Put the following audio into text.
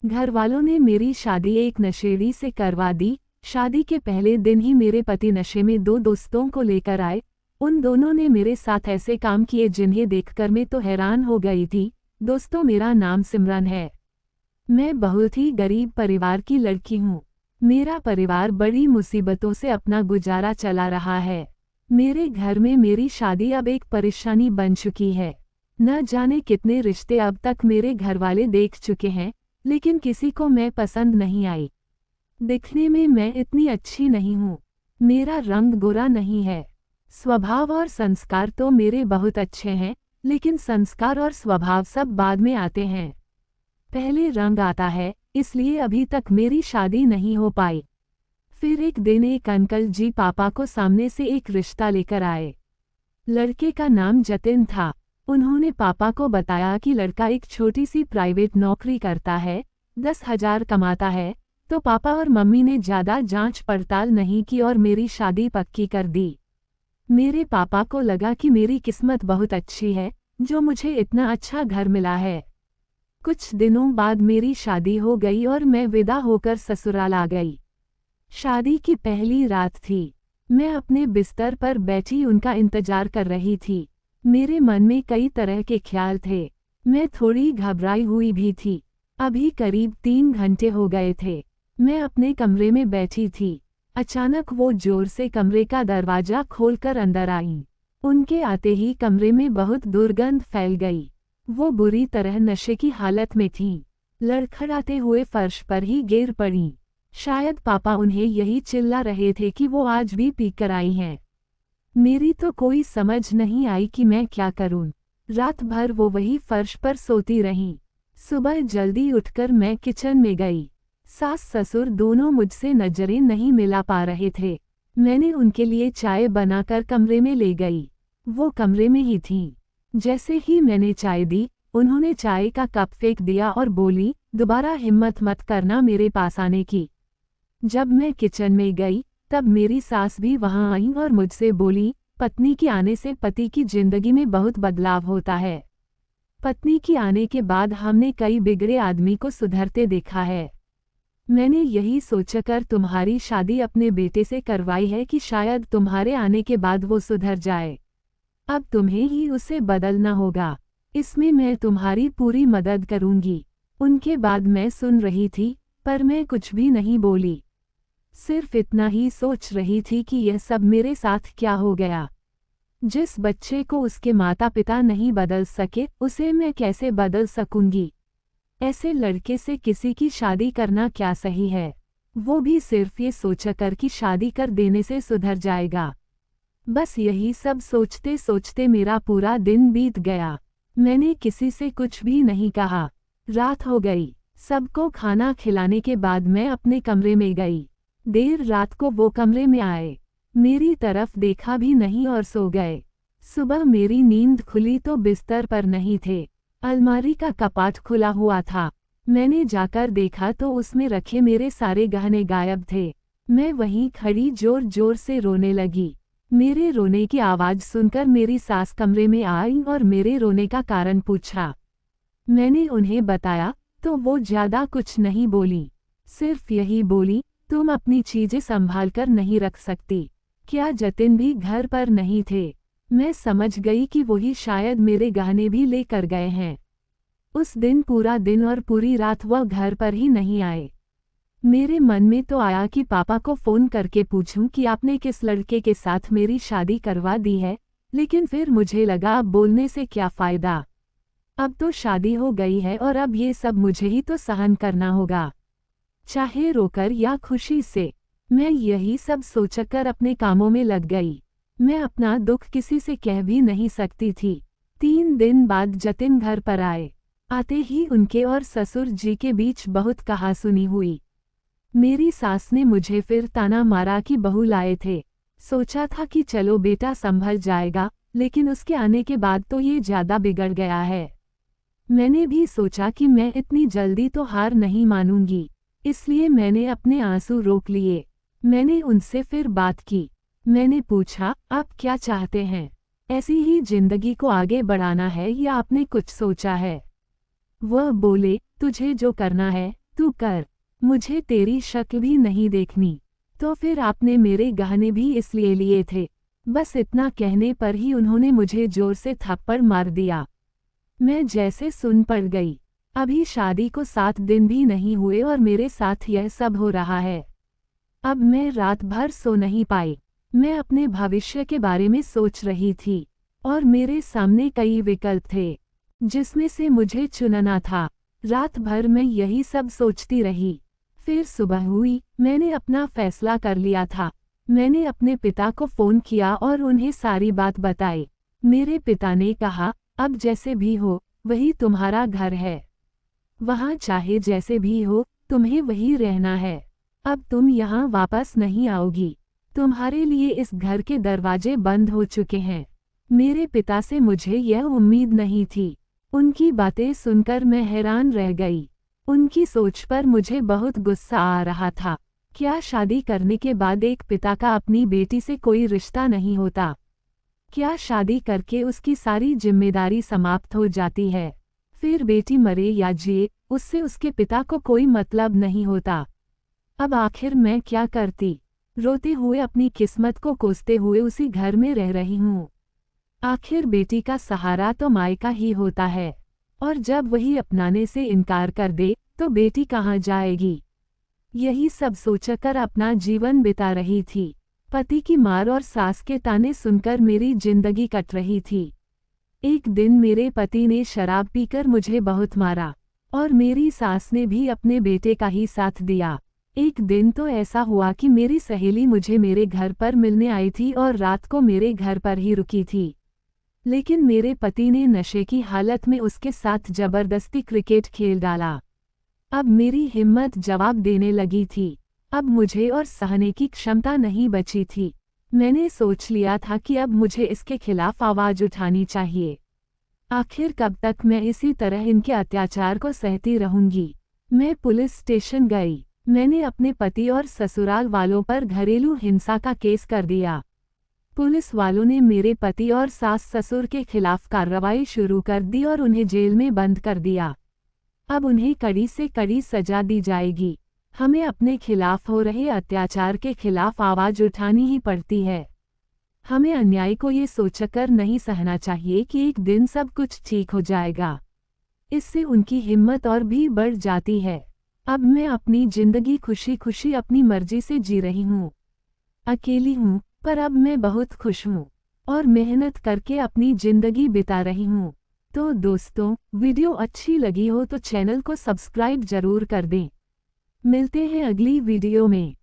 घर वालों ने मेरी शादी एक नशेड़ी से करवा दी। शादी के पहले दिन ही मेरे पति नशे में दो दोस्तों को लेकर आए। उन दोनों ने मेरे साथ ऐसे काम किए जिन्हें देखकर मैं तो हैरान हो गई थी। दोस्तों, मेरा नाम सिमरन है। मैं बहुत ही गरीब परिवार की लड़की हूँ। मेरा परिवार बड़ी मुसीबतों से अपना गुजारा चला रहा है। मेरे घर में मेरी शादी अब एक परेशानी बन चुकी है। न जाने कितने रिश्ते अब तक मेरे घरवाले देख चुके हैं, लेकिन किसी को मैं पसंद नहीं आई। दिखने में मैं इतनी अच्छी नहीं हूँ। मेरा रंग गोरा नहीं है। स्वभाव और संस्कार तो मेरे बहुत अच्छे हैं, लेकिन संस्कार और स्वभाव सब बाद में आते हैं। पहले रंग आता है, इसलिए अभी तक मेरी शादी नहीं हो पाई। फिर एक दिन एक अंकल जी पापा को सामने से एक रिश्ता लेकर आए। लड़के का नाम जतिन था। उन्होंने पापा को बताया कि लड़का एक छोटी सी प्राइवेट नौकरी करता है, 10,000 कमाता है। तो पापा और मम्मी ने ज़्यादा जांच पड़ताल नहीं की और मेरी शादी पक्की कर दी। मेरे पापा को लगा कि मेरी किस्मत बहुत अच्छी है, जो मुझे इतना अच्छा घर मिला है। कुछ दिनों बाद मेरी शादी हो गई और मैं विदा होकर ससुराल आ गई। शादी की पहली रात थी। मैं अपने बिस्तर पर बैठी उनका इंतजार कर रही थी। मेरे मन में कई तरह के ख्याल थे। मैं थोड़ी घबराई हुई भी थी। अभी करीब 3 घंटे हो गए थे। मैं अपने कमरे में बैठी थी। अचानक वो जोर से कमरे का दरवाजा खोलकर अंदर आईं। उनके आते ही कमरे में बहुत दुर्गंध फैल गई। वो बुरी तरह नशे की हालत में थीं। लड़खड़ाते हुए फर्श पर ही गिर पड़ीं। शायद पापा उन्हें यही चिल्ला रहे थे कि वो आज भी पीकर आई हैं। मेरी तो कोई समझ नहीं आई कि मैं क्या करूं। रात भर वो वही फर्श पर सोती रहीं। सुबह जल्दी उठकर मैं किचन में गई। सास ससुर दोनों मुझसे नजरें नहीं मिला पा रहे थे। मैंने उनके लिए चाय बनाकर कमरे में ले गई। वो कमरे में ही थीं। जैसे ही मैंने चाय दी, उन्होंने चाय का कप फेंक दिया और बोली, दोबारा हिम्मत मत करना मेरे पास आने की। जब मैं किचन में गई, तब मेरी सास भी वहां आई और मुझसे बोली, पत्नी के आने से पति की जिंदगी में बहुत बदलाव होता है। पत्नी के आने के बाद हमने कई बिगड़े आदमी को सुधरते देखा है। मैंने यही सोचकर तुम्हारी शादी अपने बेटे से करवाई है कि शायद तुम्हारे आने के बाद वो सुधर जाए। अब तुम्हें ही उसे बदलना होगा। इसमें मैं तुम्हारी पूरी मदद करूंगी। उनके बाद मैं सुन रही थी, पर मैं कुछ भी नहीं बोली। सिर्फ इतना ही सोच रही थी कि यह सब मेरे साथ क्या हो गया। जिस बच्चे को उसके माता पिता नहीं बदल सके, उसे मैं कैसे बदल सकूंगी। ऐसे लड़के से किसी की शादी करना क्या सही है, वो भी सिर्फ ये सोचकर कि शादी कर देने से सुधर जाएगा। बस यही सब सोचते सोचते मेरा पूरा दिन बीत गया। मैंने किसी से कुछ भी नहीं कहा। रात हो गई। सबको खाना खिलाने के बाद मैं अपने कमरे में गई। देर रात को वो कमरे में आए, मेरी तरफ देखा भी नहीं और सो गए। सुबह मेरी नींद खुली तो बिस्तर पर नहीं थे। अलमारी का कपाट खुला हुआ था। मैंने जाकर देखा तो उसमें रखे मेरे सारे गहने गायब थे। मैं वहीं खड़ी जोर जोर से रोने लगी। मेरे रोने की आवाज़ सुनकर मेरी सास कमरे में आई और मेरे रोने का कारण पूछा। मैंने उन्हें बताया तो वो ज़्यादा कुछ नहीं बोली। सिर्फ यही बोली, तुम अपनी चीज़ें संभाल कर नहीं रख सकती। क्या जतिन भी घर पर नहीं थे? मैं समझ गई कि वही शायद मेरे गहने भी लेकर गए हैं। उस दिन पूरा दिन और पूरी रात वह घर पर ही नहीं आए। मेरे मन में तो आया कि पापा को फ़ोन करके पूछूं कि आपने किस लड़के के साथ मेरी शादी करवा दी है, लेकिन फिर मुझे लगा अब बोलने से क्या फ़ायदा। अब तो शादी हो गई है और अब ये सब मुझे ही तो सहन करना होगा, चाहे रोकर या खुशी से। मैं यही सब सोचकर अपने कामों में लग गई। मैं अपना दुख किसी से कह भी नहीं सकती थी। 3 दिन बाद जतिन घर पर आए। आते ही उनके और ससुर जी के बीच बहुत कहासुनी हुई। मेरी सास ने मुझे फिर ताना मारा कि बहू लाए थे। सोचा था कि चलो बेटा संभल जाएगा, लेकिन उसके आने के बाद तो ये ज़्यादा बिगड़ गया है। मैंने भी सोचा कि मैं इतनी जल्दी तो हार नहीं मानूंगी, इसलिए मैंने अपने आंसू रोक लिए। मैंने उनसे फिर बात की। मैंने पूछा, आप क्या चाहते हैं? ऐसी ही जिंदगी को आगे बढ़ाना है या आपने कुछ सोचा है? वह बोले, तुझे जो करना है तू कर, मुझे तेरी शक्ल भी नहीं देखनी। तो फिर आपने मेरे गहने भी इसलिए लिए थे। बस इतना कहने पर ही उन्होंने मुझे जोर से थप्पड़ मार दिया। मैं जैसे सुन पड़ गई। अभी शादी को 7 दिन भी नहीं हुए और मेरे साथ यह सब हो रहा है। अब मैं रात भर सो नहीं पाई। मैं अपने भविष्य के बारे में सोच रही थी और मेरे सामने कई विकल्प थे जिसमें से मुझे चुनना था। रात भर मैं यही सब सोचती रही। फिर सुबह हुई, मैंने अपना फैसला कर लिया था। मैंने अपने पिता को फ़ोन किया और उन्हें सारी बात बताई। मेरे पिता ने कहा, अब जैसे भी हो, वही तुम्हारा घर है। वहाँ चाहे जैसे भी हो, तुम्हें वही रहना है। अब तुम यहाँ वापस नहीं आओगी। तुम्हारे लिए इस घर के दरवाजे बंद हो चुके हैं। मेरे पिता से मुझे यह उम्मीद नहीं थी। उनकी बातें सुनकर मैं हैरान रह गई। उनकी सोच पर मुझे बहुत गुस्सा आ रहा था। क्या शादी करने के बाद एक पिता का अपनी बेटी से कोई रिश्ता नहीं होता? क्या शादी करके उसकी सारी जिम्मेदारी समाप्त हो जाती है? फिर बेटी मरे या जिए, उससे उसके पिता को कोई मतलब नहीं होता। अब आखिर मैं क्या करती? रोते हुए अपनी किस्मत को कोसते हुए उसी घर में रह रही हूँ। आखिर बेटी का सहारा तो मायका ही होता है, और जब वही अपनाने से इनकार कर दे तो बेटी कहाँ जाएगी? यही सब सोचकर अपना जीवन बिता रही थी। पति की मार और सास के ताने सुनकर मेरी जिंदगी कट रही थी। एक दिन मेरे पति ने शराब पीकर मुझे बहुत मारा और मेरी सास ने भी अपने बेटे का ही साथ दिया। एक दिन तो ऐसा हुआ कि मेरी सहेली मुझे मेरे घर पर मिलने आई थी और रात को मेरे घर पर ही रुकी थी। लेकिन मेरे पति ने नशे की हालत में उसके साथ जबरदस्ती क्रिकेट खेल डाला। अब मेरी हिम्मत जवाब देने लगी थी। अब मुझे और सहने की क्षमता नहीं बची थी। मैंने सोच लिया था कि अब मुझे इसके खिलाफ आवाज उठानी चाहिए। आखिर कब तक मैं इसी तरह इनके अत्याचार को सहती रहूंगी? मैं पुलिस स्टेशन गई। मैंने अपने पति और ससुराल वालों पर घरेलू हिंसा का केस कर दिया। पुलिस वालों ने मेरे पति और सास ससुर के खिलाफ कार्रवाई शुरू कर दी और उन्हें जेल में बंद कर दिया। अब उन्हें कड़ी से कड़ी सजा दी जाएगी। हमें अपने खिलाफ हो रहे अत्याचार के खिलाफ आवाज उठानी ही पड़ती है। हमें अन्याय को ये सोचकर नहीं सहना चाहिए कि एक दिन सब कुछ ठीक हो जाएगा। इससे उनकी हिम्मत और भी बढ़ जाती है। अब मैं अपनी जिंदगी खुशी खुशी अपनी मर्जी से जी रही हूँ। अकेली हूँ, पर अब मैं बहुत खुश हूँ और मेहनत करके अपनी जिंदगी बिता रही हूँ। तो दोस्तों, वीडियो अच्छी लगी हो तो चैनल को सब्सक्राइब जरूर कर दें। मिलते हैं अगली वीडियो में।